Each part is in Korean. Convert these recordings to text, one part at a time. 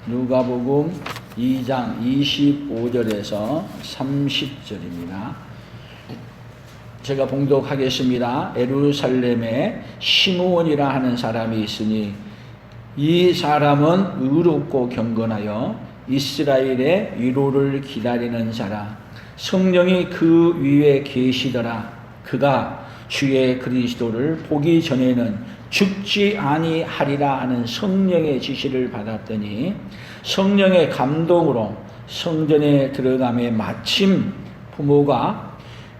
누가복음 2장 25절에서 30절입니다. 제가 봉독하겠습니다. 예루살렘에 시므온이라 하는 사람이 있으니 이 사람은 의롭고 경건하여 이스라엘의 위로를 기다리는 자라. 성령이 그 위에 계시더라. 그가 주의 그리스도를 보기 전에는 죽지 아니하리라 하는 성령의 지시를 받았더니 성령의 감동으로 성전에 들어가매 마침 부모가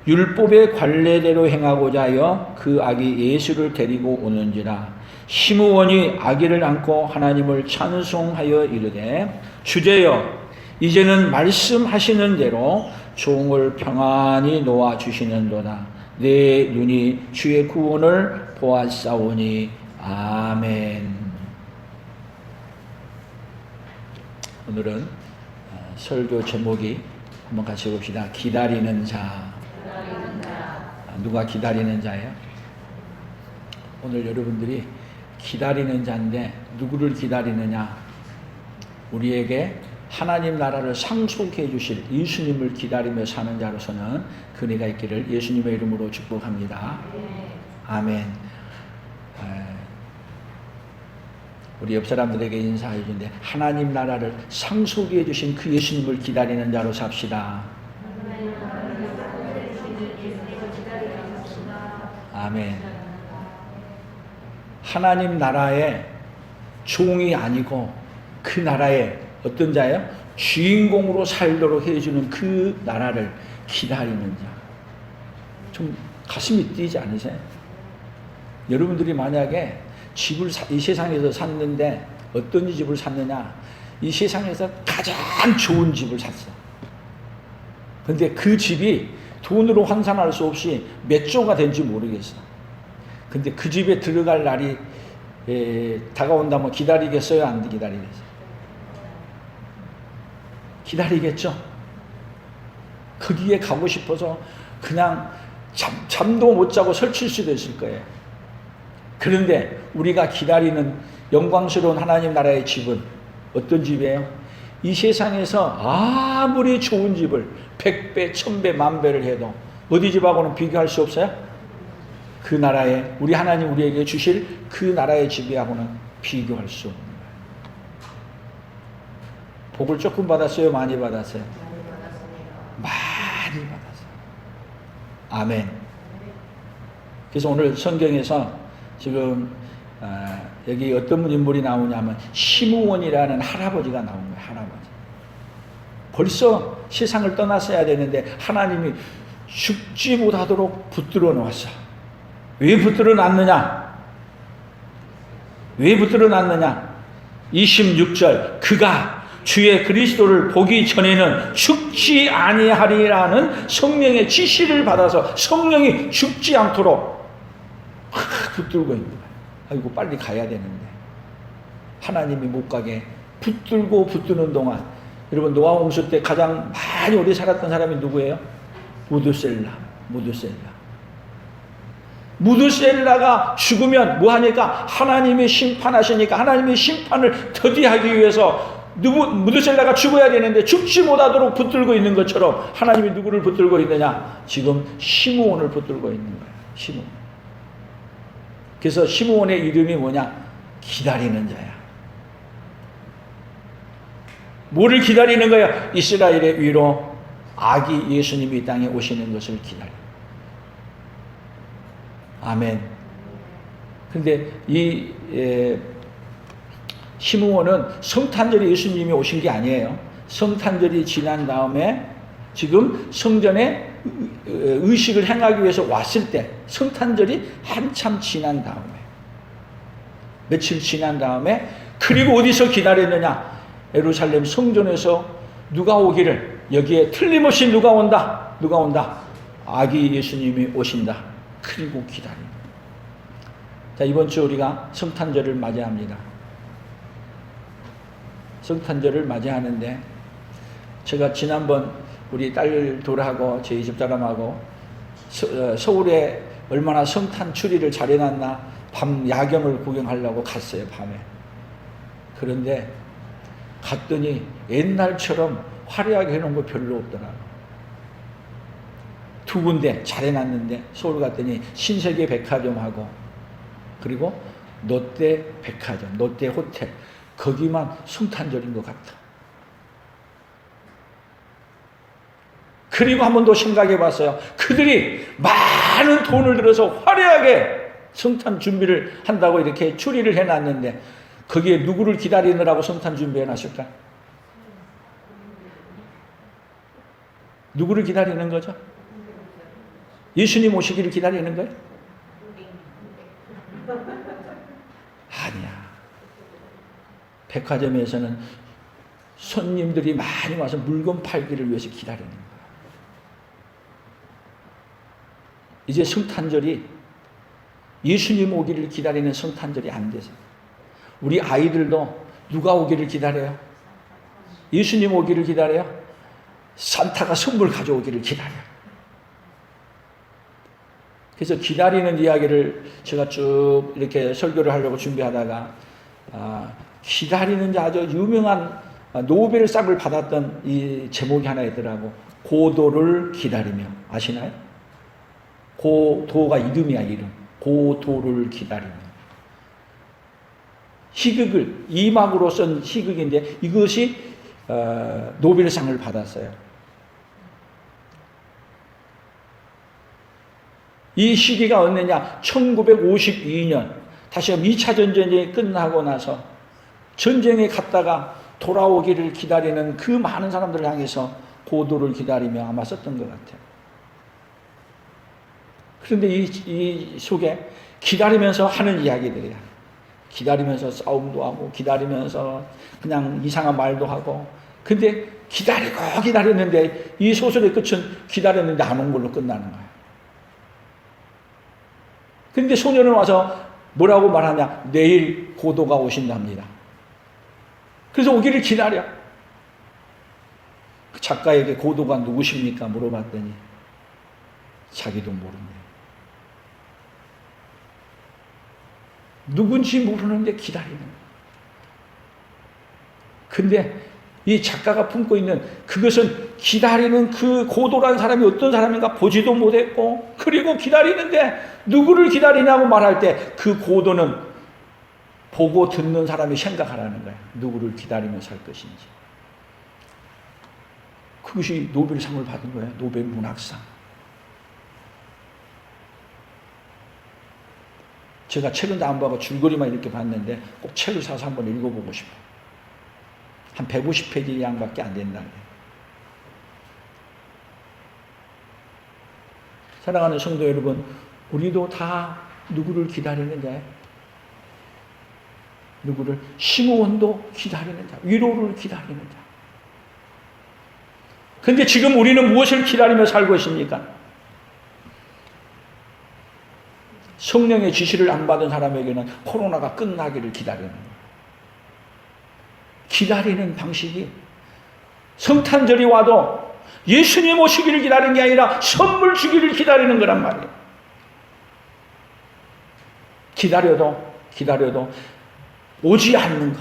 율법의 관례대로 행하고자 하여 그 아기 예수를 데리고 오는지라. 시므온이 아기를 안고 하나님을 찬송하여 이르되 주제여 이제는 말씀하시는 대로 종을 평안히 놓아 주시는도다. 내 눈이 주의 구원을 보았사오니 아멘. 오늘은 설교 제목이 한번 같이 봅시다. 기다리는 자. 누가 기다리는 자예요? 오늘 여러분들이 기다리는 자인데 누구를 기다리느냐? 우리에게 하나님 나라를 상속해 주실 예수님을 기다리며 사는 자로서는 은혜가 있기를 예수님의 이름으로 축복합니다. 아멘. 우리 옆 사람들에게 인사해 주는데 하나님 나라를 상속해 주신 그 예수님을 기다리는 자로 삽시다. 아멘. 하나님 나라의 종이 아니고 그 나라의 어떤 자예요? 주인공으로 살도록 해주는 그 나라를 기다리는 자. 좀 가슴이 뛰지 않으세요? 여러분들이 만약에 집을 이 세상에서 샀는데 어떤 집을 샀느냐? 이 세상에서 가장 좋은 집을 샀어. 근데 그 집이 돈으로 환산할 수 없이 몇 조가 된지 모르겠어. 근데 그 집에 들어갈 날이 다가온다면 기다리겠어요? 안 기다리겠어요? 기다리겠죠? 거기에 가고 싶어서 그냥 잠도 못 자고 설칠 수도 있을 거예요. 그런데 우리가 기다리는 영광스러운 하나님 나라의 집은 어떤 집이에요? 이 세상에서 아무리 좋은 집을 100배, 1000배, 10,000배를 해도 어디 집하고는 비교할 수 없어요? 그 나라에 우리 하나님 우리에게 주실 그 나라의 집하고는 비교할 수 없는 거예요. 복을 조금 받았어요? 많이 받았어요? 많이 받았어요. 아멘. 그래서 오늘 성경에서 지금 여기 어떤 인물이 나오냐면 시므온이라는 할아버지가 나온 거예요. 할아버지. 벌써 세상을 떠났어야 되는데 하나님이 죽지 못하도록 붙들어 놓았어. 왜 붙들어 놨느냐? 왜 붙들어 놨느냐? 26절 그가 주의 그리스도를 보기 전에는 죽지 아니하리라는 성령의 지시를 받아서 성령이 죽지 않도록 붙들고 있는 거예요. 아이고 빨리 가야 되는데 하나님이 못 가게 붙들고 붙드는 동안 여러분 노아 홍수 때 가장 많이 오래 살았던 사람이 누구예요? 무드셀라가 죽으면 뭐하니까 하나님이 심판하시니까 하나님의 심판을 더디하기 위해서 무드셀라가 죽어야 되는데 죽지 못하도록 붙들고 있는 것처럼 하나님이 누구를 붙들고 있느냐? 지금 시므온을 붙들고 있는 거예요. 시므온. 그래서 시므온의 이름이 뭐냐? 기다리는 자야. 뭐를 기다리는 거야? 이스라엘의 위로 아기 예수님이 이 땅에 오시는 것을 기다려. 아멘. 근데 이 시므온은 성탄절에 예수님이 오신 게 아니에요. 성탄절이 지난 다음에 지금 성전에 의식을 행하기 위해서 왔을 때 성탄절이 한참 지난 다음에 며칠 지난 다음에 그리고 어디서 기다렸느냐? 예루살렘 성전에서 누가 오기를 여기에 틀림없이 누가 온다? 아기 예수님이 오신다. 그리고 기다립니다. 자, 이번 주 우리가 성탄절을 맞이합니다. 성탄절을 맞이하는데 제가 지난번 우리 딸들하고 저희 집사람하고 서울에 얼마나 성탄 추리를 잘 해놨나 밤 야경을 구경하려고 갔어요. 밤에. 그런데 갔더니 옛날처럼 화려하게 해놓은 거 별로 없더라. 두 군데 잘 해놨는데 서울 갔더니 신세계 백화점하고 그리고 롯데 백화점, 롯데 호텔 거기만 성탄절인 것 같아. 그리고 한 번 더 생각해 봤어요. 그들이 많은 돈을 들여서 화려하게 성탄 준비를 한다고 이렇게 추리를 해놨는데 거기에 누구를 기다리느라고 성탄 준비해 놨을까? 누구를 기다리는 거죠? 예수님 오시기를 기다리는 거예요? 아니야. 백화점에서는 손님들이 많이 와서 물건 팔기를 위해서 기다리는 거야. 이제 성탄절이 예수님 오기를 기다리는 성탄절이 안 돼서 우리 아이들도 누가 오기를 기다려요? 예수님 오기를 기다려요? 산타가 선물 가져오기를 기다려요. 그래서 기다리는 이야기를 제가 쭉 이렇게 설교를 하려고 준비하다가 기다리는 아주 유명한 노벨상을 받았던 이 제목이 하나 있더라고. 고도를 기다리며. 아시나요? 고도가 이름이야, 이름. 고도를 기다리며. 희극을, 이막으로 쓴 희극인데 이것이 노벨상을 받았어요. 이 시기가 언제냐? 1952년. 다시 2차 전쟁이 끝나고 나서 전쟁에 갔다가 돌아오기를 기다리는 그 많은 사람들을 향해서 고도를 기다리며 아마 썼던 것 같아요. 그런데 이 속에 기다리면서 하는 이야기들이야. 기다리면서 싸움도 하고 기다리면서 그냥 이상한 말도 하고 근데 기다리고 기다렸는데 이 소설의 끝은 기다렸는데 안 온 걸로 끝나는 거야. 근데 소년은 와서 뭐라고 말하냐? 내일 고도가 오신답니다. 그래서 오기를 기다려. 그 작가에게 고도가 누구십니까? 물어봤더니 자기도 모른대. 누군지 모르는데 기다리는 거야. 근데 이 작가가 품고 있는 그것은 기다리는 그 고도란 사람이 어떤 사람인가 보지도 못했고 그리고 기다리는데 누구를 기다리냐고 말할 때 그 고도는 보고 듣는 사람이 생각하라는 거야. 누구를 기다리며 살 것인지. 그것이 노벨상을 받은 거예요. 노벨 문학상. 제가 책은 안 보고 줄거리만 이렇게 봤는데 꼭 책을 사서 한번 읽어보고 싶어요. 한 150페이지 양밖에 안 된다. 사랑하는 성도 여러분, 우리도 다 누구를 기다리는 자예요? 누구를? 심우원도 기다리는 자, 위로를 기다리는 자. 그런데 지금 우리는 무엇을 기다리며 살고 있습니까? 성령의 지시를 안 받은 사람에게는 코로나가 끝나기를 기다리는 거예요. 기다리는 방식이 성탄절이 와도 예수님 오시기를 기다리는 게 아니라 선물 주기를 기다리는 거란 말이에요. 기다려도 오지 않는가.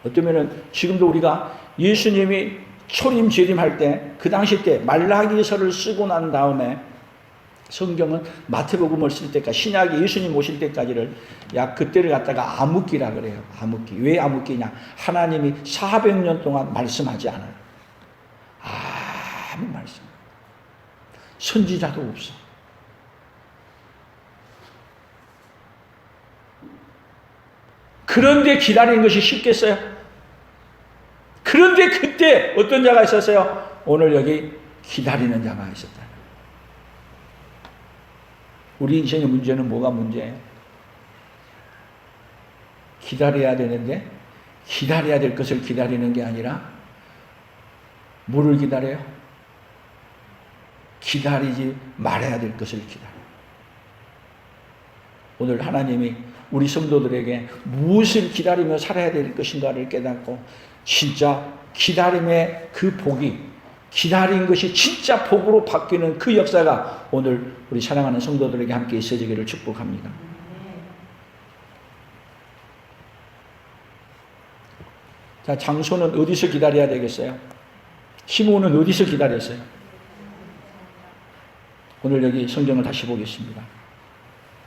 어쩌면은 지금도 우리가 예수님이 초림 재림할 때 그 당시 때 말라기서를 쓰고 난 다음에 성경은 마태복음을 쓸 때까지 신약이 예수님 오실 때까지를 약 그때를 갖다가 암흑기라 그래요. 암흑기. 왜 암흑기냐? 하나님이 400년 동안 말씀하지 않아요. 아무 말씀. 선지자도 없어. 그런데 기다리는 것이 쉽겠어요? 그런데 그때 어떤 자가 있었어요? 오늘 여기 기다리는 자가 있었다. 우리 인생의 문제는 뭐가 문제예요? 기다려야 되는데 기다려야 될 것을 기다리는 게 아니라 뭐를 기다려요? 기다리지 말아야 될 것을 기다려요. 오늘 하나님이 우리 성도들에게 무엇을 기다리며 살아야 될 것인가를 깨닫고 진짜 기다림의 그 복이 기다린 것이 진짜 복으로 바뀌는 그 역사가 오늘 우리 사랑하는 성도들에게 함께 있어지기를 축복합니다. 자, 장소는 어디서 기다려야 되겠어요? 시므온은 어디서 기다렸어요? 오늘 여기 성경을 다시 보겠습니다.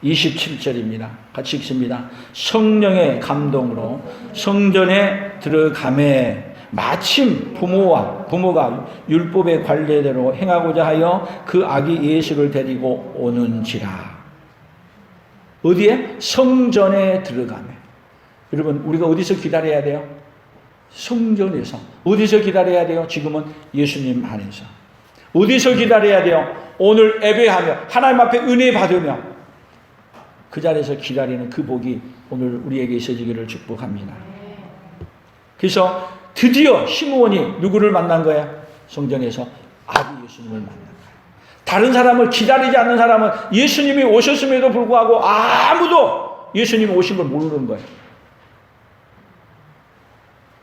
27절입니다. 같이 읽습니다. 성령의 감동으로 성전에 들어가매 마침 부모가 율법의 관례대로 행하고자 하여 그 아기 예수를 데리고 오는지라. 어디에? 성전에 들어가매. 여러분, 우리가 어디서 기다려야 돼요? 성전에서. 어디서 기다려야 돼요? 지금은 예수님 안에서. 어디서 기다려야 돼요? 오늘 예배하며 하나님 앞에 은혜 받으며 그 자리에서 기다리는 그 복이 오늘 우리에게 있어지기를 축복합니다. 그래서 드디어 시므온이 누구를 만난 거야? 성전에서 아기 예수님을 만난 거야. 다른 사람을 기다리지 않는 사람은 예수님이 오셨음에도 불구하고 아무도 예수님이 오신 걸 모르는 거예요.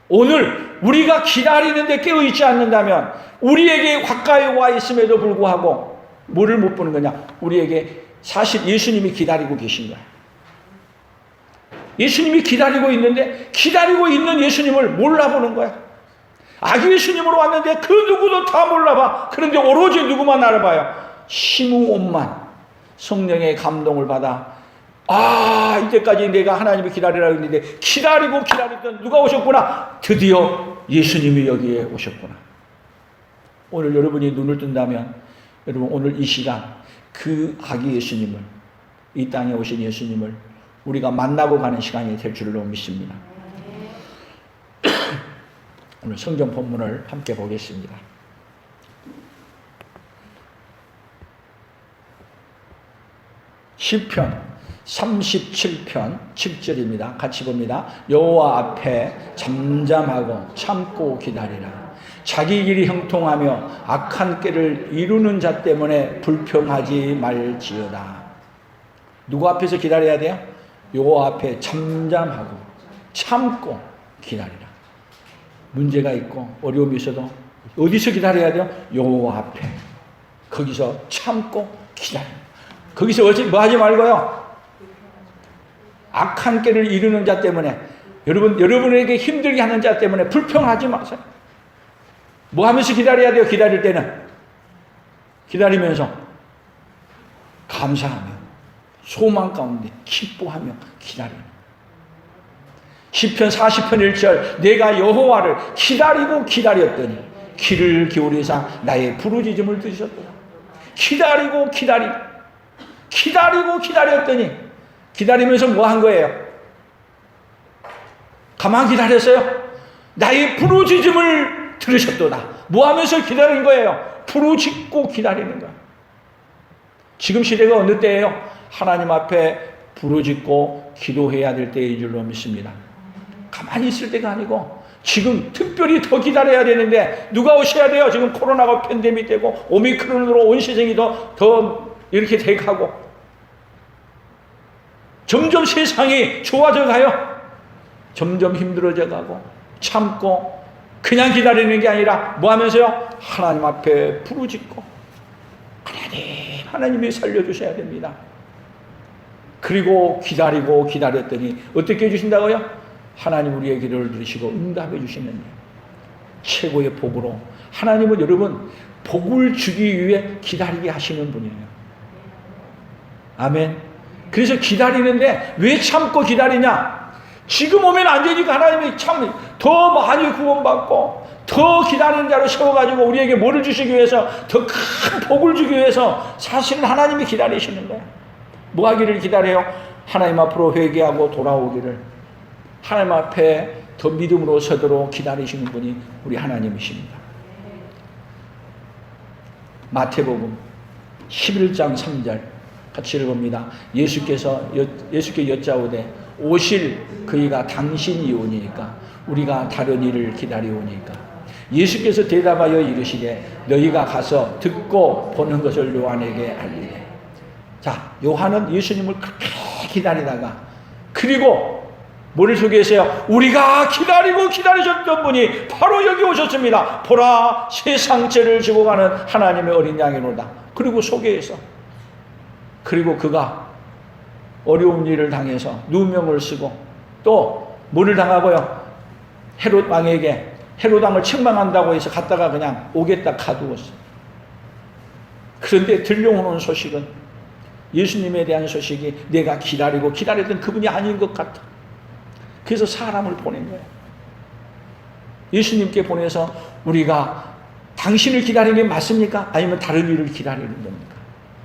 오늘 우리가 기다리는데 깨어있지 않는다면 우리에게 가까이 와 있음에도 불구하고 뭐를 못 보는 거냐? 우리에게 사실 예수님이 기다리고 계신 거야. 예수님이 기다리고 있는데 기다리고 있는 예수님을 몰라보는 거야. 아기 예수님으로 왔는데 그 누구도 다 몰라봐. 그런데 오로지 누구만 알아봐요? 시므온만 성령의 감동을 받아 이때까지 내가 하나님을 기다리라고 했는데 기다리고 기다리던 누가 오셨구나. 드디어 예수님이 여기에 오셨구나. 오늘 여러분이 눈을 뜬다면 여러분 오늘 이 시간 그 아기 예수님을, 이 땅에 오신 예수님을 우리가 만나고 가는 시간이 될 줄로 믿습니다. 오늘 성경 본문을 함께 보겠습니다. 시편 37편 7절입니다. 같이 봅니다. 여호와 앞에 잠잠하고 참고 기다리라. 자기 길이 형통하며 악한 꾀를 이루는 자 때문에 불평하지 말지어다. 누구 앞에서 기다려야 돼요? 여호와 앞에 잠잠하고 참고 기다리라. 문제가 있고 어려움이 있어도 어디서 기다려야 돼요? 여호와 앞에. 거기서 참고 기다리라. 거기서 뭐 하지 말고요. 악한 꾀를 이루는 자 때문에 여러분에게 힘들게 하는 자 때문에 불평하지 마세요. 뭐 하면서 기다려야 돼요? 기다릴 때는 기다리면서 감사하며 소망 가운데 기뻐하며 기다리는. 시편 40편 1절 내가 여호와를 기다리고 기다렸더니 귀를 기울이사 나의 부르짖음을 들으셨도다. 기다리고 기다렸더니 기다리면서 뭐 한 거예요? 가만 기다렸어요? 나의 부르짖음을 들으셨도다. 뭐 하면서 기다린 거예요? 부르짖고 기다리는 거예요. 지금 시대가 어느 때예요? 하나님 앞에 부르짖고 기도해야 될 때인 줄로 믿습니다. 가만히 있을 때가 아니고 지금 특별히 더 기다려야 되는데 누가 오셔야 돼요? 지금 코로나가 팬데믹 되고 오미크론으로 온 세상이 더 이렇게 돼가고 점점 세상이 좋아져 가요. 점점 힘들어져 가고 참고 그냥 기다리는 게 아니라 뭐 하면서요? 하나님 앞에 부르짖고 하나님이 살려주셔야 됩니다. 그리고 기다리고 기다렸더니 어떻게 해주신다고요? 하나님 우리의 기도를 들으시고 응답해 주시는 최고의 복으로. 하나님은 여러분 복을 주기 위해 기다리게 하시는 분이에요. 아멘. 그래서 기다리는데 왜 참고 기다리냐? 지금 오면 안 되니까 하나님이 참 더 많이 구원받고 더 기다리는 자로 세워가지고 우리에게 뭐를 주시기 위해서 더 큰 복을 주기 위해서 사실은 하나님이 기다리시는 거예요. 뭐 하기를 기다려요? 하나님 앞으로 회개하고 돌아오기를. 하나님 앞에 더 믿음으로 서도록 기다리시는 분이 우리 하나님이십니다. 마태복음 11장 3절 같이 읽어봅니다. 예수께 여짜오되 오실 그이가 당신이 오니까 우리가 다른 일을 기다리오니까. 예수께서 대답하여 이르시되 너희가 가서 듣고 보는 것을 요한에게 알리래. 자, 요한은 예수님을 그렇게 기다리다가 그리고 뭐를 소개했어요? 우리가 기다리고 기다리셨던 분이 바로 여기 오셨습니다. 보라 세상 죄를 지고 가는 하나님의 어린 양이로다. 그리고 소개해서 그리고 그가 어려운 일을 당해서 누명을 쓰고 또 뭐를 당하고요? 헤롯 왕에게 헤롯 왕을 책망한다고 해서 갔다가 그냥 오겠다 가두었어. 그런데 들려오는 소식은 예수님에 대한 소식이 내가 기다리고 기다리던 그분이 아닌 것 같아. 그래서 사람을 보낸 거예요. 예수님께 보내서 우리가 당신을 기다리는 게 맞습니까? 아니면 다른 일을 기다리는 겁니까?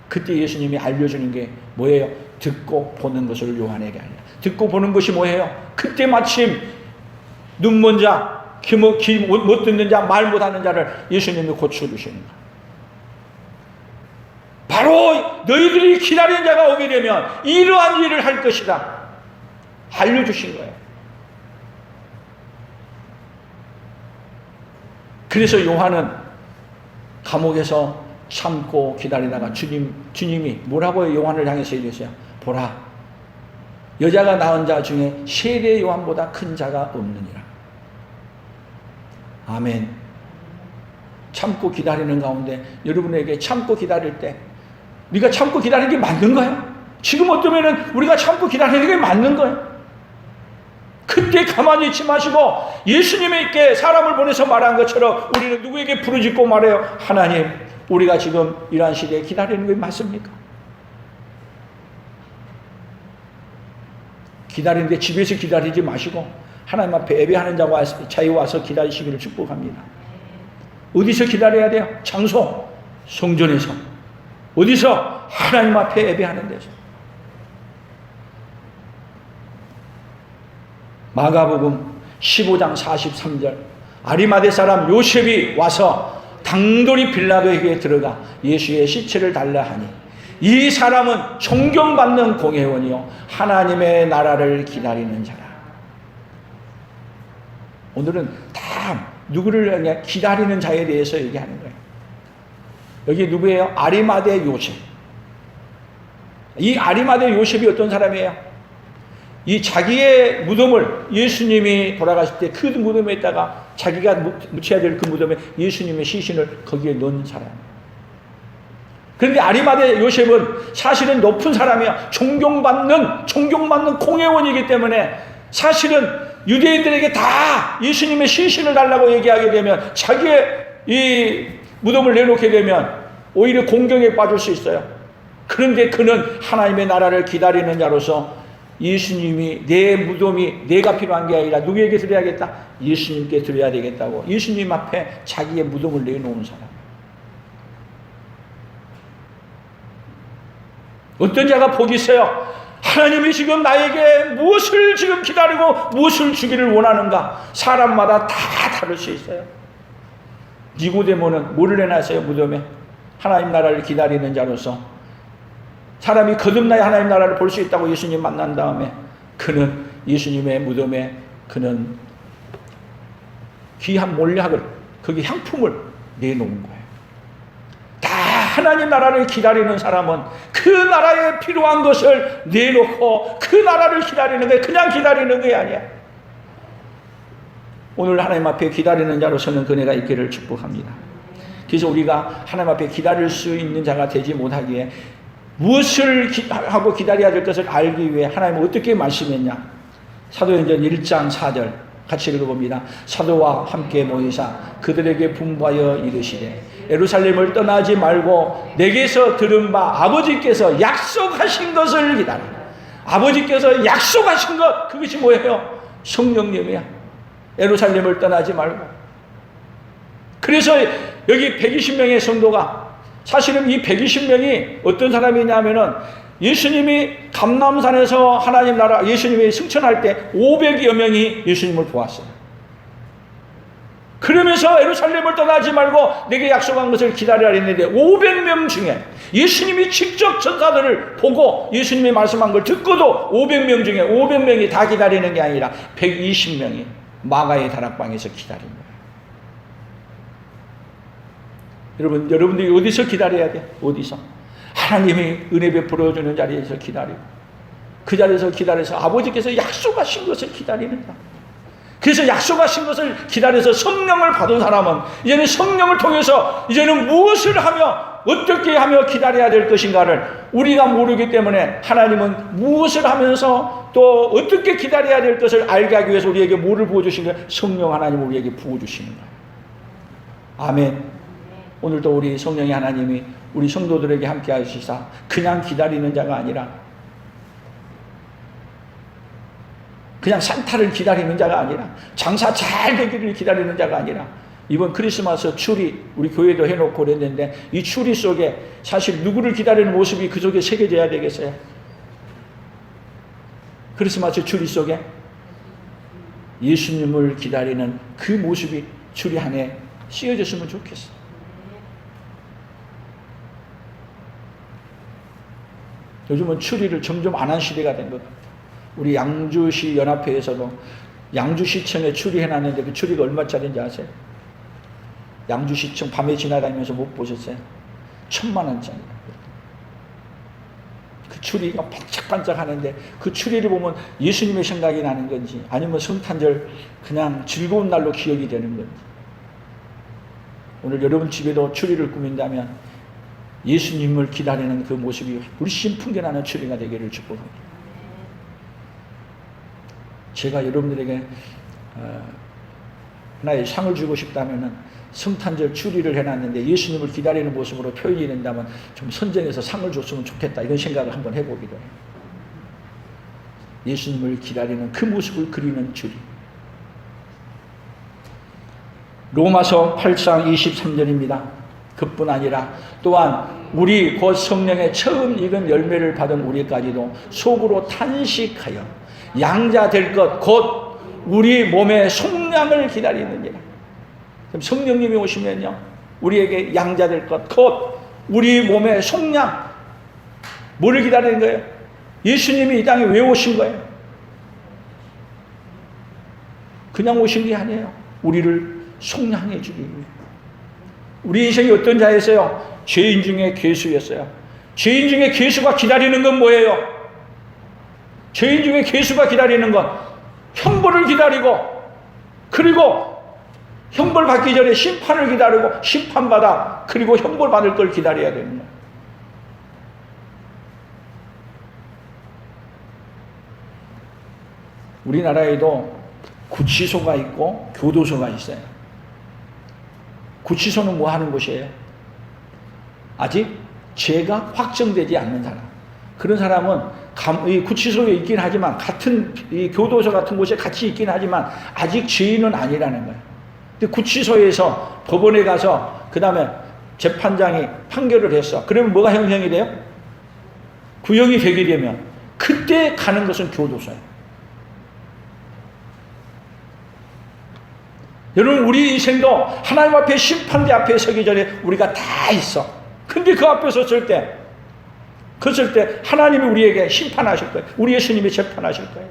그때 예수님이 알려주는 게 뭐예요? 듣고 보는 것을 요한에게 알려. 듣고 보는 것이 뭐예요? 그때 마침 눈먼 자, 귀 못 듣는 자, 말 못하는 자를 예수님이 고쳐주시는 거예요. 바로 너희들이 기다리는 자가 오게 되면 이러한 일을 할 것이다. 알려주신 거예요. 그래서 요한은 감옥에서 참고 기다리다가 주님이 뭐라고 요한을 향해서 얘기했어요? 보라, 여자가 낳은 자 중에 세례 요한보다 큰 자가 없느니라. 아멘. 참고 기다리는 가운데 여러분에게 참고 기다릴 때 네가 참고 기다리는 게 맞는 거야? 지금 어쩌면은 우리가 참고 기다리는 게 맞는 거야? 그때 가만히 있지 마시고 예수님에게 사람을 보내서 말한 것처럼 우리는 누구에게 부르짖고 말해요? 하나님, 우리가 지금 이러한 시대에 기다리는 게 맞습니까? 기다리는데 집에서 기다리지 마시고 하나님 앞에 예배하는 자에 와서 기다리시기를 축복합니다. 어디서 기다려야 돼요? 장소, 성전에서. 어디서? 하나님 앞에 예배하는 데서. 마가복음 15장 43절, 아리마대 사람 요셉이 와서 당돌이 빌라도에게 들어가 예수의 시체를 달라 하니 이 사람은 존경받는 공회원이요 하나님의 나라를 기다리는 자라. 오늘은 다 누구를 기다리는 자에 대해서 얘기하는 거예요. 여기 누구예요? 아리마대 요셉. 이 아리마대 요셉이 어떤 사람이에요? 이 자기의 무덤을 예수님이 돌아가실 때 그 무덤에다가 자기가 묻혀야 될 그 무덤에 예수님의 시신을 거기에 넣은 사람이에요. 그런데 아리마대 요셉은 사실은 높은 사람이야. 존경받는 공회원이기 때문에 사실은 유대인들에게 다 예수님의 시신을 달라고 얘기하게 되면 자기의 이 무덤을 내놓게 되면 오히려 공경에 빠질 수 있어요. 그런데 그는 하나님의 나라를 기다리는 자로서 예수님이 내 무덤이 내가 필요한 게 아니라 누구에게 드려야겠다? 예수님께 드려야 되겠다고 예수님 앞에 자기의 무덤을 내놓은 사람. 어떤 자가 복이 있어요? 하나님이 지금 나에게 무엇을 지금 기다리고 무엇을 주기를 원하는가? 사람마다 다 다를 수 있어요. 니고데모는 뭐를 내놨어요? 무덤에 하나님 나라를 기다리는 자로서 사람이 거듭나야 하나님 나라를 볼 수 있다고 예수님 만난 다음에 그는 예수님의 무덤에 그는 귀한 몰약을 거기 향품을 내놓은 거예요. 다 하나님 나라를 기다리는 사람은 그 나라에 필요한 것을 내놓고 그 나라를 기다리는 게 그냥 기다리는 게 아니야. 오늘 하나님 앞에 기다리는 자로서는 그네가 있기를 축복합니다. 그래서 우리가 하나님 앞에 기다릴 수 있는 자가 되지 못하기에 무엇을 하고 기다려야 될 것을 알기 위해 하나님은 어떻게 말씀했냐? 사도행전 1장 4절 같이 읽어봅니다. 사도와 함께 모이사 그들에게 분부하여 이르시되 예루살렘을 떠나지 말고 내게서 들은 바 아버지께서 약속하신 것을 기다려. 아버지께서 약속하신 것, 그것이 뭐예요? 성령님이야. 예루살렘을 떠나지 말고. 그래서 여기 120명의 성도가 사실은 이 120명이 어떤 사람이냐면은 예수님이 감람산에서 하나님 나라 예수님이 승천할 때 500여 명이 예수님을 보았어요. 그러면서 예루살렘을 떠나지 말고 내게 약속한 것을 기다리라 했는데 500명 중에 예수님이 직접 천사들을 보고 예수님이 말씀한 걸 듣고도 500명 중에 500명이 다 기다리는 게 아니라 120명이 마가의 다락방에서 기다린 거예요. 여러분들이 어디서 기다려야 돼? 어디서? 하나님이 은혜 베풀어 주는 자리에서 기다리고 그 자리에서 기다려서 아버지께서 약속하신 것을 기다리는다. 그래서 약속하신 것을 기다려서 성령을 받은 사람은 이제는 성령을 통해서 이제는 무엇을 하며 어떻게 하며 기다려야 될 것인가를 우리가 모르기 때문에 하나님은 무엇을 하면서 또 어떻게 기다려야 될 것을 알게 하기 위해서 우리에게 뭐를 부어주신 거예요? 성령 하나님 우리에게 부어주시는 거예요. 아멘. 오늘도 우리 성령의 하나님이 우리 성도들에게 함께 하시사 그냥 기다리는 자가 아니라 그냥 산타를 기다리는 자가 아니라 장사 잘 되기를 기다리는 자가 아니라 이번 크리스마스 추리 우리 교회도 해놓고 그랬는데 이 추리 속에 사실 누구를 기다리는 모습이 그 속에 새겨져야 되겠어요? 크리스마스 추리 속에 예수님을 기다리는 그 모습이 추리 안에 씌워졌으면 좋겠어. 요즘은 추리를 점점 안 한 시대가 된 것 같아요. 우리 양주시 연합회에서도 양주시청에 추리해놨는데 그 추리가 얼마짜리인지 아세요? 양주시청 밤에 지나다니면서 못 보셨어요? 10,000,000원짜리. 그 추리가 반짝반짝 하는데 그 추리를 보면 예수님의 생각이 나는 건지 아니면 성탄절 그냥 즐거운 날로 기억이 되는 건지. 오늘 여러분 집에도 추리를 꾸민다면 예수님을 기다리는 그 모습이 물씬 풍겨나는 추리가 되기를 축복합니다. 제가 여러분들에게 하나의 상을 주고 싶다면 성탄절 추리를 해놨는데 예수님을 기다리는 모습으로 표현이 된다면 좀 선정해서 상을 줬으면 좋겠다 이런 생각을 한번 해보기도 해요. 예수님을 기다리는 그 모습을 그리는 추리. 로마서 8장 23절입니다. 그뿐 아니라 또한 우리 곧 성령의 처음 익은 열매를 받은 우리까지도 속으로 탄식하여 양자 될 것 곧 우리 몸의 속량을 기다리느니라. 그럼 성령님이 오시면요 우리에게 양자 될 것 곧 우리 몸의 속량. 뭐를 기다리는 거예요? 예수님이 이 땅에 왜 오신 거예요? 그냥 오신 게 아니에요. 우리를 속량해 주기 위해. 우리 인생이 어떤 자였어요? 죄인 중에 괴수였어요. 죄인 중에 괴수가 기다리는 건 뭐예요? 죄인 중에 괴수가 기다리는 건 형벌을 기다리고 그리고 형벌 받기 전에 심판을 기다리고 심판받아 그리고 형벌 받을 걸 기다려야 되는 거예요. 우리나라에도 구치소가 있고 교도소가 있어요. 구치소는 뭐 하는 곳이에요? 아직 죄가 확정되지 않는 사람. 그런 사람은 이 구치소에 있긴 하지만 같은 이 교도소 같은 곳에 같이 있긴 하지만 아직 죄인은 아니라는 거예요. 근데 구치소에서 법원에 가서 그 다음에 재판장이 판결을 했어. 그러면 뭐가 형성이 돼요? 구형이 되게 되면 그때 가는 것은 교도소예요. 여러분 우리 인생도 하나님 앞에 심판대 앞에 서기 전에 우리가 다 있어. 근데 그 앞에 섰을 때 하나님이 우리에게 심판하실 거예요. 우리 예수님이 재판하실 거예요.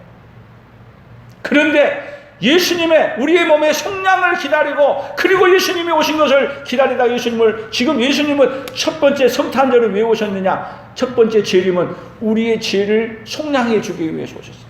그런데 예수님의 우리의 몸의 속량을 기다리고 그리고 예수님이 오신 것을 기다리다 지금 예수님은 첫 번째 성탄절을 왜 오셨느냐? 첫 번째 재림은 우리의 죄를 속량해 주기 위해서 오셨어요.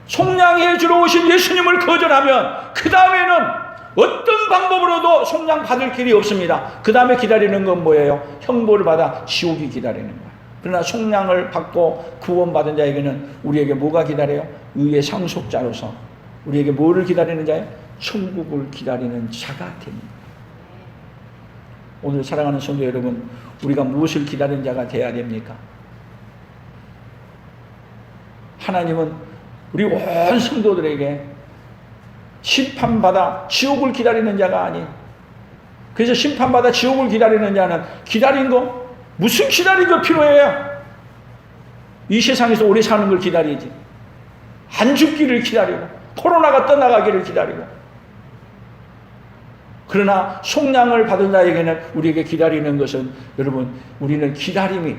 속량해 주러 오신 예수님을 거절하면 그 다음에는 어떤 방법으로도 속량 받을 길이 없습니다. 그 다음에 기다리는 건 뭐예요? 형벌을 받아 지옥이 기다리는 거예요. 그러나 속량을 받고 구원받은 자에게는 우리에게 뭐가 기다려요? 의의 상속자로서 우리에게 뭐를 기다리는 자예요? 천국을 기다리는 자가 됩니다. 오늘 사랑하는 성도 여러분, 우리가 무엇을 기다리는 자가 되어야 됩니까? 하나님은 우리 온 성도들에게 심판받아 지옥을 기다리는 자가 아닌, 그래서 심판받아 지옥을 기다리는 자는 기다린 거, 무슨 기다린 거 필요해요? 이 세상에서 오래 사는 걸 기다리지. 안 죽기를 기다리고 코로나가 떠나가기를 기다리고. 그러나 속량을 받은 자에게는 우리에게 기다리는 것은, 여러분, 우리는 기다림이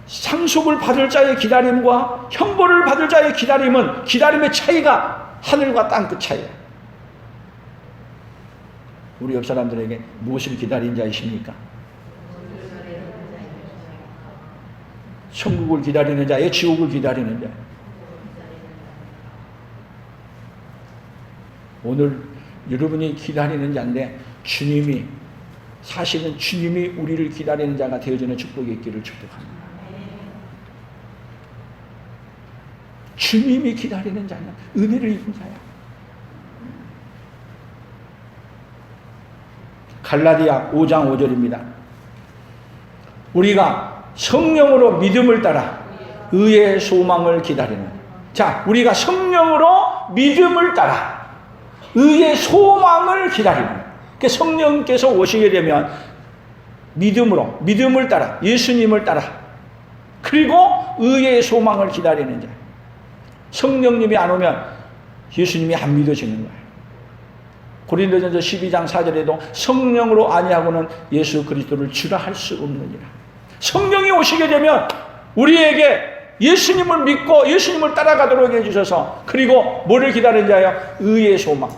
상속을 받을 자의 기다림과 형벌을 받을 자의 기다림은, 기다림의 차이가 하늘과 땅 그 차이예요. 우리 옆 사람들에게 무엇을 기다린 자이십니까? 천국을 기다리는 자예요? 지옥을 기다리는 자예요? 오늘 여러분이 기다리는 자인데, 사실은 주님이 우리를 기다리는 자가 되어지는 축복이 있기를 축복합니다. 주님이 기다리는 자는 은혜를 입은 자야. 갈라디아 5장 5절입니다. 우리가 성령으로 믿음을 따라 의의 소망을 기다리는. 자, 우리가 성령으로 믿음을 따라 의의 소망을 기다리는. 성령께서 오시게 되면 믿음으로, 믿음을 따라, 예수님을 따라, 그리고 의의 소망을 기다리는 자. 성령님이 안 오면 예수님이 안 믿어지는 거예요. 고린도전서 12장 4절에도 성령으로 아니하고는 예수 그리스도를 주라 할 수 없느니라. 성령이 오시게 되면 우리에게 예수님을 믿고 예수님을 따라가도록 해주셔서, 그리고 뭐를 기다리는 자예요? 의의 소망,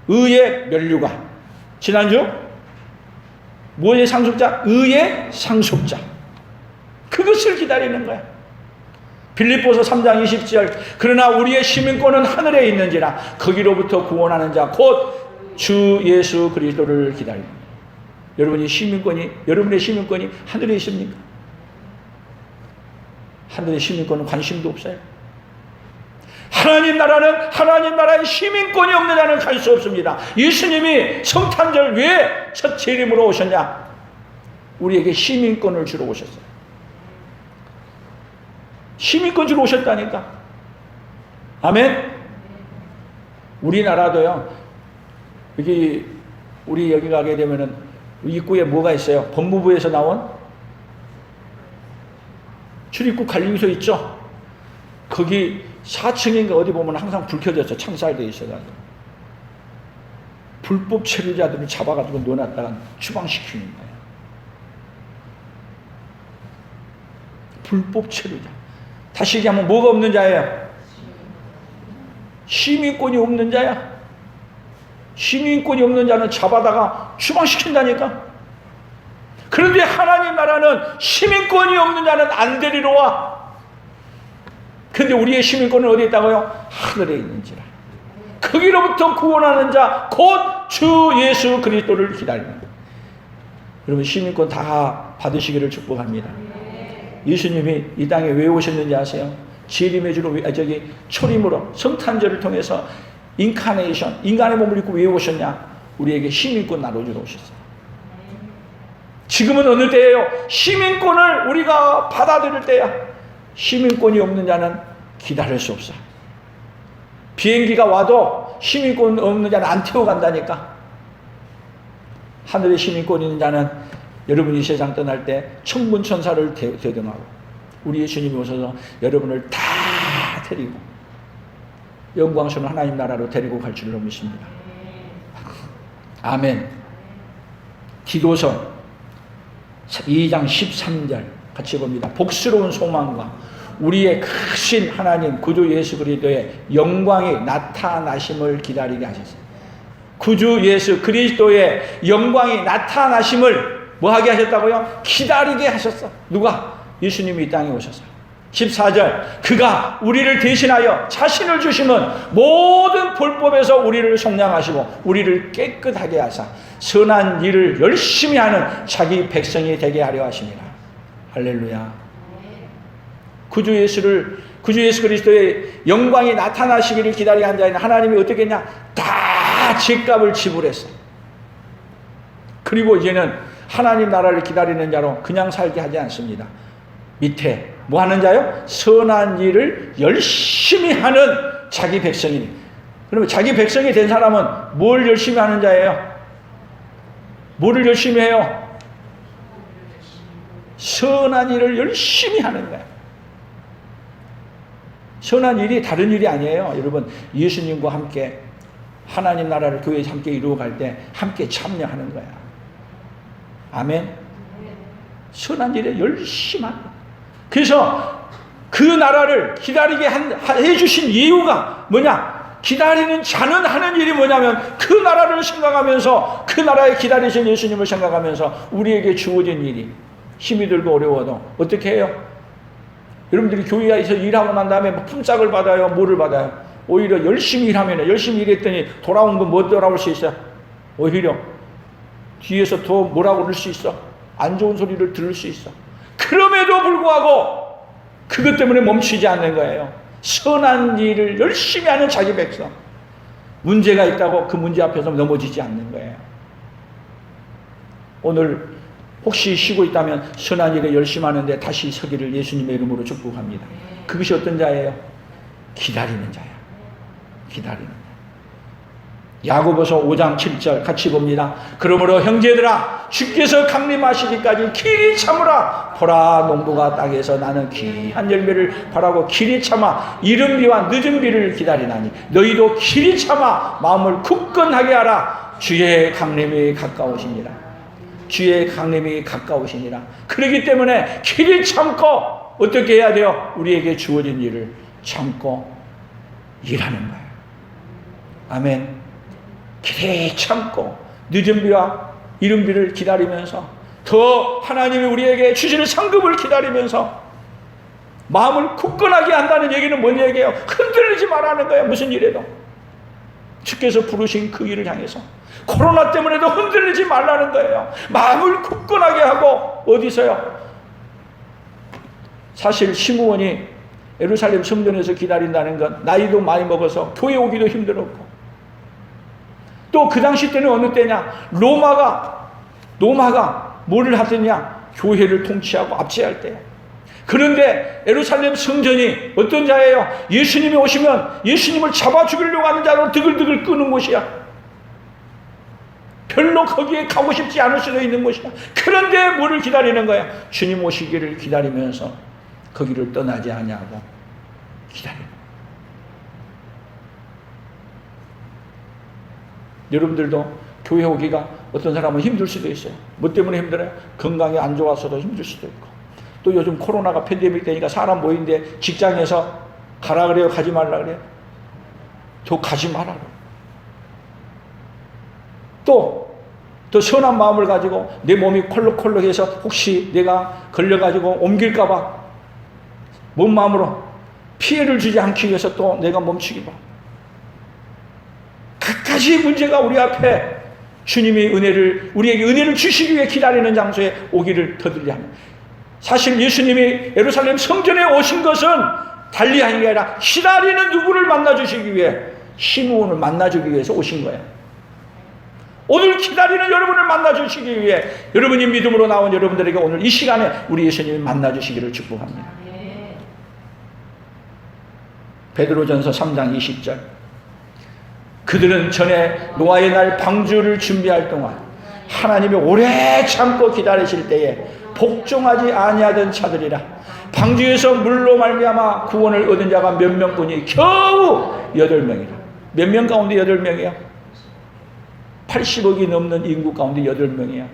의의 면류관. 지난주 뭐의 상속자? 의의 상속자. 그것을 기다리는 거야. 빌립보서 3장 20절, 그러나 우리의 시민권은 하늘에 있는지라 거기로부터 구원하는 자 곧 주 예수 그리스도를 기다립니다. 여러분의 시민권이 하늘에 있습니까? 하늘의 시민권은 관심도 없어요. 하나님 나라의 시민권이 없는 자는 갈 수 없습니다. 예수님이 성탄절 왜 첫 재림으로 오셨냐? 우리에게 시민권을 주러 오셨어요. 시민권 주러 오셨다니까. 아멘. 우리나라도요, 우리 여기 가게 되면은 입구에 뭐가 있어요? 법무부에서 나온 출입국 관리소 있죠? 거기 4층인가 어디 보면 항상 불 켜져서 창살되어 있어가지고 불법 체류자들을 잡아가지고 넣어놨다가 추방시키는 거예요. 불법 체류자. 다시 얘기하면 뭐가 없는 자예요? 시민권이 없는 자야. 시민권이 없는 자는 잡아다가 추방시킨다니까. 그런데 하나님 나라는 시민권이 없는 자는 안 데리러 와. 근데 우리의 시민권은 어디에 있다고요? 하늘에 있는지라. 거기로부터 구원하는 자 곧 주 예수 그리스도를 기다리는. 여러분 시민권 다 받으시기를 축복합니다. 예수님이 이 땅에 왜 오셨는지 아세요? 재림의 주로, 초림으로 성탄절을 통해서 인카네이션, 인간의 몸을 입고 왜 오셨냐? 우리에게 시민권 나눠주러 오셨어요. 지금은 어느 때예요? 시민권을 우리가 받아들일 때야. 시민권이 없는 자는 기다릴 수 없어. 비행기가 와도 시민권 없는 자는 안 태워간다니까. 하늘의 시민권 있는 자는 여러분이 이 세상 떠날 때 천군천사를 대동하고 우리 예수님이 오셔서 여러분을 다 데리고 영광스러운 하나님 나라로 데리고 갈 줄로 믿습니다. 아멘. 디도서 2장 13절 같이 봅니다. 복스러운 소망과 우리의 크신 하나님 구주 예수 그리스도의 영광이 나타나심을 기다리게 하셨어요. 구주 예수 그리스도의 영광이 나타나심을 뭐하게 하셨다고요? 기다리게 하셨어. 누가? 예수님이 이 땅에 오셔서. 14절, 그가 우리를 대신하여 자신을 주시면 모든 불법에서 우리를 속량하시고 우리를 깨끗하게 하사 선한 일을 열심히 하는 자기 백성이 되게 하려 하십니다. 할렐루야. 구주 예수 그리스도의 영광이 나타나시기를 기다리게 한 자에는 하나님이 어떻게 했냐? 다 죄값을 지불했어. 그리고 이제는 하나님 나라를 기다리는 자로 그냥 살게 하지 않습니다. 밑에 뭐 하는 자요? 선한 일을 열심히 하는 자기 백성이니. 그러면 자기 백성이 된 사람은 뭘 열심히 하는 자예요? 뭐를 열심히 해요? 선한 일을 열심히 하는 거예요. 선한 일이 다른 일이 아니에요. 여러분, 예수님과 함께 하나님 나라를 교회에서 함께 이루어갈 때 함께 참여하는 거야. 아멘. 선한 일에 열심히 하는 거야. 그래서 그 나라를 기다리게 해주신 이유가 뭐냐? 기다리는 자는 하는 일이 뭐냐면 그 나라를 생각하면서 그 나라에 기다리신 예수님을 생각하면서 우리에게 주어진 일이 힘이 들고 어려워도 어떻게 해요? 여러분들이 교회에서 일하고 난 다음에 품삯을 받아요? 뭐를 받아요? 오히려 열심히 일하면 열심히 일했더니 돌아온 건 뭐 돌아올 수 있어요? 오히려 뒤에서 더 뭐라고 그럴 수 있어? 안 좋은 소리를 들을 수 있어. 그럼에도 불구하고 그것 때문에 멈추지 않는 거예요. 선한 일을 열심히 하는 자기 백성. 문제가 있다고 그 문제 앞에서 넘어지지 않는 거예요. 오늘 혹시 쉬고 있다면 선한 일에 열심히 하는데 다시 서기를 예수님의 이름으로 축복합니다. 그것이 어떤 자예요? 기다리는 자야. 기다리는 자. 야고보서 5장 7절 같이 봅니다. 그러므로 형제들아 주께서 강림하시기까지 길이 참으라. 보라 농부가 땅에서 나는 귀한 열매를 바라고 길이 참아 이른 비와 늦은 비를 기다리나니 너희도 길이 참아 마음을 굳건하게 하라. 주의 강림이 가까우시니라. 주의 강림이 가까우시니라. 그렇기 때문에 길이 참고 어떻게 해야 돼요? 우리에게 주어진 일을 참고 일하는 거예요. 아멘. 길이 참고 늦은 비와 이른 비를 기다리면서 더 하나님이 우리에게 주시는 상급을 기다리면서 마음을 굳건하게 한다는 얘기는 뭔 얘기예요? 흔들리지 말라는 거예요. 무슨 일에도 주께서 부르신 그 일을 향해서 코로나 때문에도 흔들리지 말라는 거예요. 마음을 굳건하게 하고 어디서요? 사실 시므온이 예루살렘 성전에서 기다린다는 건 나이도 많이 먹어서 교회 오기도 힘들었고 또 그 당시 때는 어느 때냐? 로마가 뭐를 하더냐? 교회를 통치하고 압제할 때예요. 그런데 예루살렘 성전이 어떤 자예요? 예수님이 오시면 예수님을 잡아 죽이려고 하는 자로 드글드글 끄는 곳이야. 별로 거기에 가고 싶지 않을 수도 있는 곳이야. 그런데 뭐를 기다리는 거야? 주님 오시기를 기다리면서 거기를 떠나지 아니하고 기다리는 거야. 여러분들도 교회 오기가 어떤 사람은 힘들 수도 있어요. 뭐 때문에 힘들어요? 건강이 안 좋아서도 힘들 수도 있고 또 요즘 코로나가 팬데믹 되니까 사람 모이는데 직장에서 가라 그래요? 가지 말라 그래요? 저 가지 마라 그래요. 또 선한 마음을 가지고 내 몸이 콜록콜록해서 혹시 내가 걸려가지고 옮길까봐 뭔 마음으로 피해를 주지 않기 위해서 또 내가 멈추기 봐. 갖가지 문제가 우리 앞에 주님이 우리에게 은혜를 주시기 위해 기다리는 장소에 오기를 더딜려 합니다. 사실 예수님이 예루살렘 성전에 오신 것은 달리하는 게 아니라 기다리는 누구를 만나주시기 위해 시므온을 만나주기 위해서 오신 거예요. 오늘 기다리는 여러분을 만나주시기 위해 여러분이 믿음으로 나온 여러분들에게 오늘 이 시간에 우리 예수님이 만나주시기를 축복합니다. 베드로전서 3장 20절 그들은 전에 노아의 날 방주를 준비할 동안 하나님이 오래 참고 기다리실 때에 복종하지 아니하던 자들이라. 방주에서 물로 말미암아 구원을 얻은 자가 몇 명뿐이 겨우 8명이라. 몇 명 가운데 8명이야? 80억이 넘는 인구 가운데 8명이야.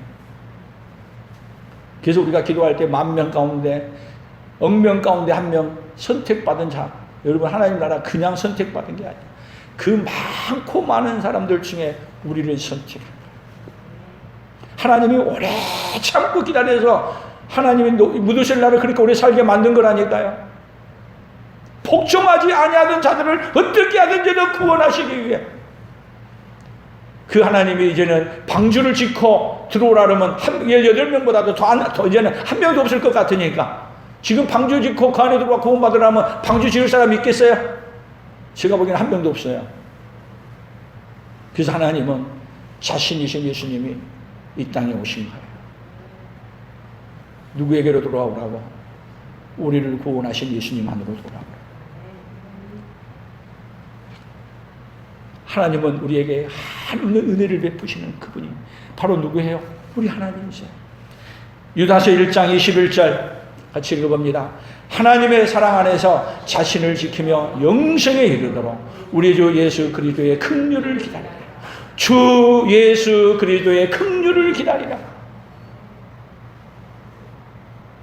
그래서 우리가 기도할 때 10,000명 가운데 10,000명 가운데 1명 선택받은 자. 여러분 하나님 나라 그냥 선택받은 게 아니야. 그 많고 많은 사람들 중에 우리를 선택한 거예요. 하나님이 오래 참고 기다려서 하나님이 묻으실 날을 그렇게 오래 살게 만든 거라니까요. 복종하지 아니하던 자들을 어떻게 하든지도 구원하시기 위해 그 하나님이 이제는 방주를 짓고 들어오라 그러면 18명보다도 더 이제는 한 명도 없을 것 같으니까 지금 방주 짓고 그 안에 들어와 구원 받으라면 방주 지을 사람 있겠어요? 제가 보기에는 한 명도 없어요. 그래서 하나님은 자신이신 예수님이 이 땅에 오신 거예요. 누구에게로 돌아오라고? 우리를 구원하신 예수님 안으로 돌아오라고. 하나님은 우리에게 한없는 은혜를 베푸시는 그분이 바로 누구예요? 우리 하나님이세요. 유다서 1장 21절 같이 읽어봅니다. 하나님의 사랑 안에서 자신을 지키며 영생에 이르도록 우리 주 예수 그리스도의 긍휼을 기다리라. 주 예수 그리스도의 긍휼을 기다리라.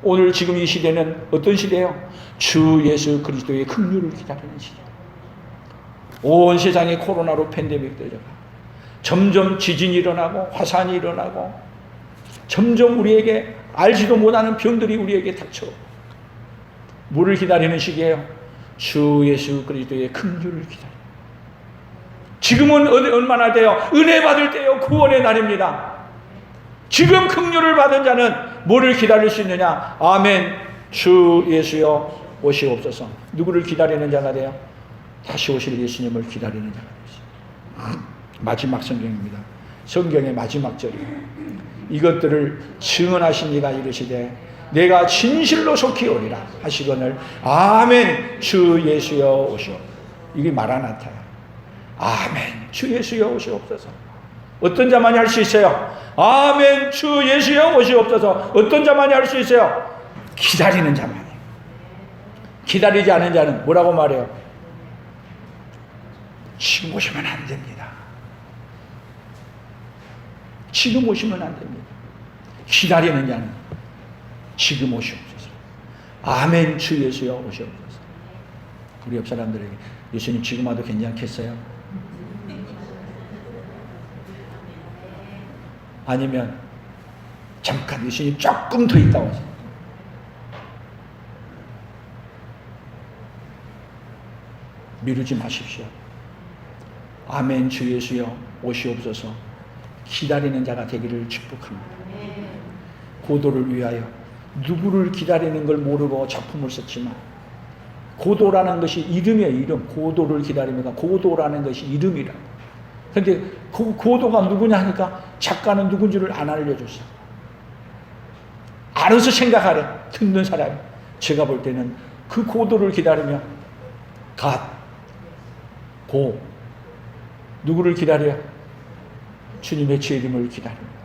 오늘 지금 이 시대는 어떤 시대예요? 주 예수 그리스도의 긍휼을 기다리는 시대. 온 세상이 코로나로 팬데믹 들어가 점점 지진이 일어나고 화산이 일어나고 점점 우리에게 알지도 못하는 병들이 우리에게 닥쳐. 뭐를 기다리는 시기예요? 주 예수 그리스도의 긍휼을 기다려. 지금은 얼마나 돼요? 은혜 받을 때요. 구원의 날입니다. 지금 긍휼을 받은 자는 뭐를 기다릴 수 있느냐? 아멘. 주 예수여 오시옵소서. 누구를 기다리는 자가 돼요? 다시 오실 예수님을 기다리는 자가 되었어요. 마지막 성경입니다. 성경의 마지막 절이에요. 이것들을 증언하신 이가 이르시되 내가 진실로 속히 오리라 하시거늘 아멘 주 예수여 오시오. 이게 마라나타야. 아멘 주 예수여 오시옵소서. 어떤 자만이 할 수 있어요? 아멘 주 예수여 오시옵소서. 어떤 자만이 할 수 있어요? 기다리는 자만이. 기다리지 않은 자는 뭐라고 말해요? 지금 오시면 안 됩니다. 지금 오시면 안 됩니다. 기다리는 자는 지금 오시옵소서. 아멘 주 예수여 오시옵소서. 우리 옆 사람들에게 예수님 지금 와도 괜찮겠어요? 아니면 잠깐 예수님 조금 더 있다 오세요. 미루지 마십시오. 아멘 주 예수여 오시옵소서. 기다리는 자가 되기를 축복합니다. 고도를 위하여 누구를 기다리는 걸 모르고 작품을 썼지만 고도라는 것이 이름이에요. 이름. 고도를 기다리니까 고도라는 것이 이름이라고. 그런데 그 고도가 누구냐 하니까 작가는 누군지를 안 알려줬어. 알아서 생각하래. 듣는 사람이. 제가 볼 때는 그 고도를 기다리며 고 누구를 기다려요? 주님의 재림을 기다립니다.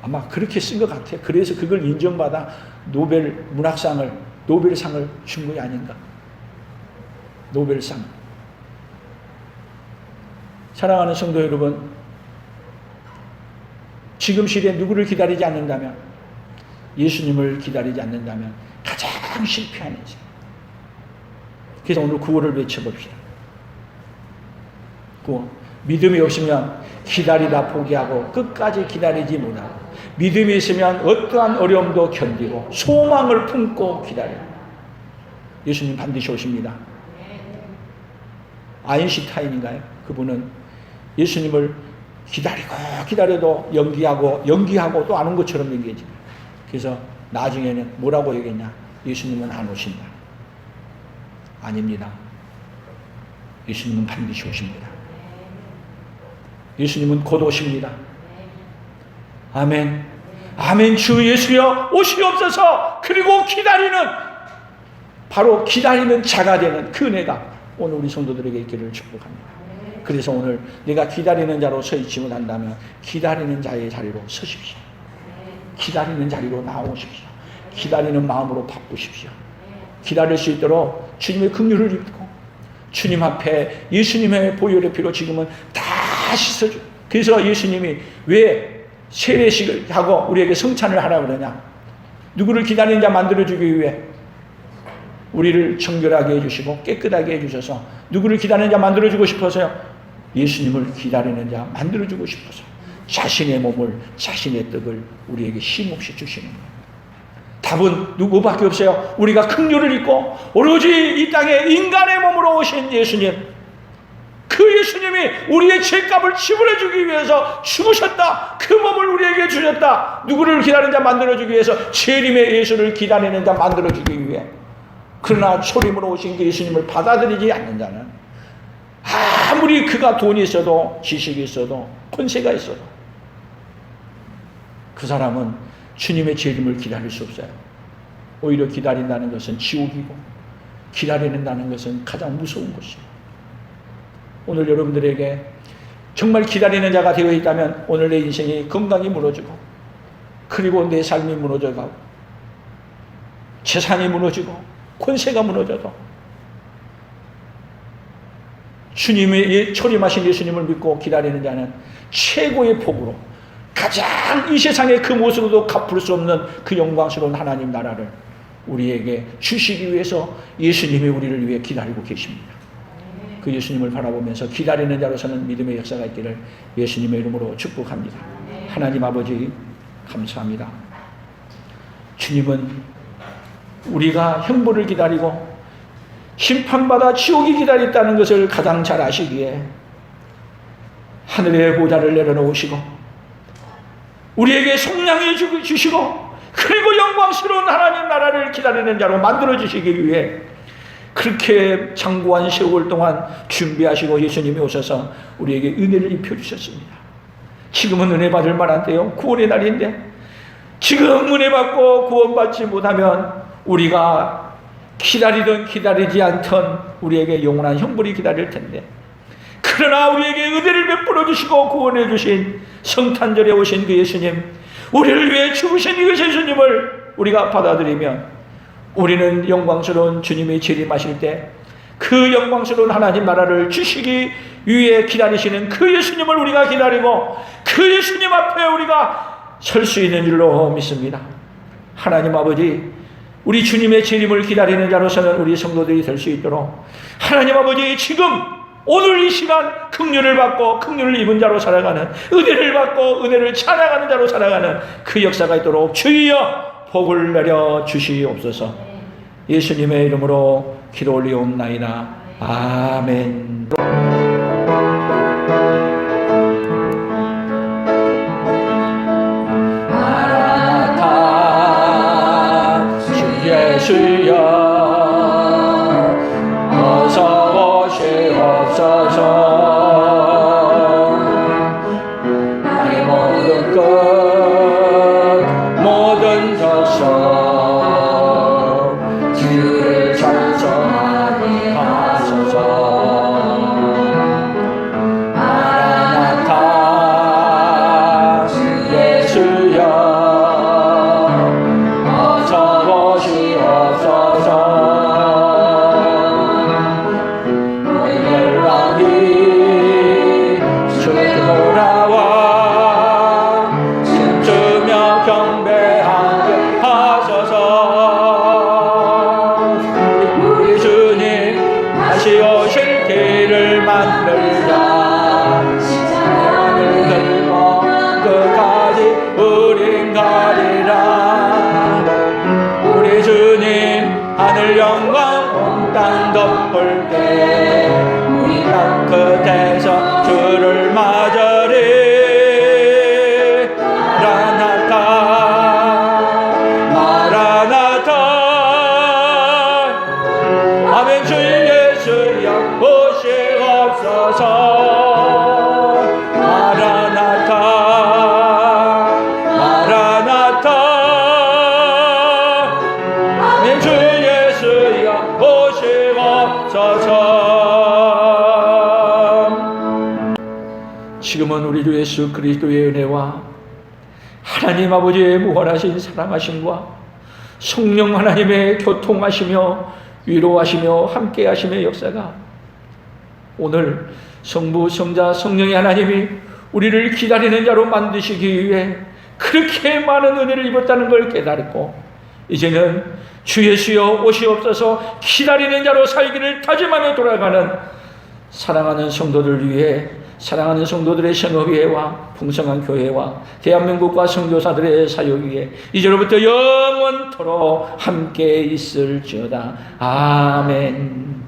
아마 그렇게 쓴 것 같아요. 그래서 그걸 인정받아 노벨상을 준 것이 아닌가. 노벨상. 사랑하는 성도 여러분, 지금 시대에 누구를 기다리지 않는다면, 예수님을 기다리지 않는다면 가장 실패한 인생. 그래서 오늘 구호를 외쳐봅시다. 구호. 믿음이 없으면 기다리다 포기하고 끝까지 기다리지 못하고, 믿음이 있으면 어떠한 어려움도 견디고 소망을 품고 기다려요. 예수님 반드시 오십니다. 아인슈타인인가요? 그분은 예수님을 기다려도 연기하고 또 안 온 것처럼 연기해지. 그래서 나중에는 뭐라고 얘기했냐? 예수님은 안 오신다. 아닙니다. 예수님은 반드시 오십니다. 예수님은 곧 오십니다. 아멘. 아멘 주 예수여 오시옵소서. 그리고 바로 기다리는 자가 되는 그 은혜가 오늘 우리 성도들에게 있기를 축복합니다. 그래서 오늘 내가 기다리는 자로 서 있지 못한다면 기다리는 자의 자리로 서십시오. 기다리는 자리로 나오십시오. 기다리는 마음으로 바꾸십시오. 기다릴 수 있도록 주님의 긍휼을 입고 주님 앞에 예수님의 보혈의 피로 지금은 다 씻어줘. 그래서 예수님이 왜 세례식을 하고 우리에게 성찬을 하라고 그러냐? 누구를 기다리는 자 만들어주기 위해 우리를 정결하게 해주시고 깨끗하게 해주셔서 누구를 기다리는 자 만들어주고 싶어서요? 예수님을 기다리는 자 만들어주고 싶어서 자신의 몸을, 자신의 떡을 우리에게 힘없이 주시는 거예요. 답은 누구밖에 없어요. 우리가 긍휼을 입고 오로지 이 땅에 인간의 몸으로 오신 예수님, 그 예수님이 우리의 죄값을 지불해주기 위해서 죽으셨다. 그 몸을 우리에게 주셨다. 누구를 기다리는 자 만들어주기 위해서 재림의 예수를 기다리는 자 만들어주기 위해. 그러나 초림으로 오신 그 예수님을 받아들이지 않는 자는 아무리 그가 돈이 있어도 지식이 있어도 권세가 있어도 그 사람은 주님의 재림을 기다릴 수 없어요. 오히려 기다린다는 것은 지옥이고 기다린다는 것은 가장 무서운 것이에요. 오늘 여러분들에게 정말 기다리는 자가 되어 있다면 오늘 내 인생이 건강이 무너지고 그리고 내 삶이 무너져가고 재산이 무너지고 권세가 무너져도 주님의 초림하신 예수님을 믿고 기다리는 자는 최고의 복으로 가장 이 세상의 그 무엇으로도 갚을 수 없는 그 영광스러운 하나님 나라를 우리에게 주시기 위해서 예수님이 우리를 위해 기다리고 계십니다. 그 예수님을 바라보면서 기다리는 자로서는 믿음의 역사가 있기를 예수님의 이름으로 축복합니다. 하나님 아버지 감사합니다. 주님은 우리가 형벌을 기다리고 심판받아 지옥이 기다렸다는 것을 가장 잘 아시기에 하늘의 보좌를 내려놓으시고 우리에게 속량해 주시고 그리고 영광스러운 하나님 나라를 기다리는 자로 만들어주시기 위해 그렇게 장구한 세월 동안 준비하시고 예수님이 오셔서 우리에게 은혜를 입혀주셨습니다. 지금은 은혜 받을 만한 때요, 구원의 날인데 지금 은혜 받고 구원받지 못하면 우리가 기다리든 기다리지 않던 우리에게 영원한 형벌이 기다릴 텐데, 그러나 우리에게 은혜를 베풀어 주시고 구원해 주신 성탄절에 오신 그 예수님, 우리를 위해 죽으신 그 예수님을 우리가 받아들이면 우리는 영광스러운 주님이 재림하실 때 그 영광스러운 하나님 나라를 주시기 위해 기다리시는 그 예수님을 우리가 기다리고 그 예수님 앞에 우리가 설 수 있는 줄로 믿습니다. 하나님 아버지, 우리 주님의 재림을 기다리는 자로서는 우리 성도들이 될 수 있도록 하나님 아버지, 지금 오늘 이 시간 긍휼을 받고 긍휼을 입은 자로 살아가는, 은혜를 받고 은혜를 찬양하는 자로 살아가는 그 역사가 있도록 주여 복을 내려 주시옵소서. 예수님의 이름으로 기도 올리옵나이다. 아멘. 마라나타 주 예수여 어서 오시옵소서. 나의 모든 것 모든 적성 주를 찬송하니 하소서. 마라나타 주 예수여 어서 오시옵소서. 열방이 주께 돌아와 춤추며 경배하게 하소서. 우리 주님 다시 오실 길을 만들자. 십자가를 들고 끝까지 우린 가리라. 우리 주님 하늘 영광 온 땅 덮을 때 우리 땅 끝에서 주를 맞으리. 마라나타 마라나타 아멘. 주 예수여 오시옵소서. 마라나타 마라나타 아멘. 주 예수여 오시옵소서. 지금은 우리 주 예수 그리스도의 은혜와 하나님 아버지의 무한하신 사랑하심과 성령 하나님의 교통하시며 위로하시며 함께하심의 역사가 오늘 성부 성자 성령의 하나님이 우리를 기다리는 자로 만드시기 위해 그렇게 많은 은혜를 입었다는 걸 깨달았고, 이제는 주 예수여 오시옵소서 기다리는 자로 살기를 다짐하며 돌아가는 사랑하는 성도들 위해, 사랑하는 성도들의 생업위회와 풍성한 교회와 대한민국과 선교사들의 사역 위에 이제로부터 영원토록 함께 있을지어다. 아멘.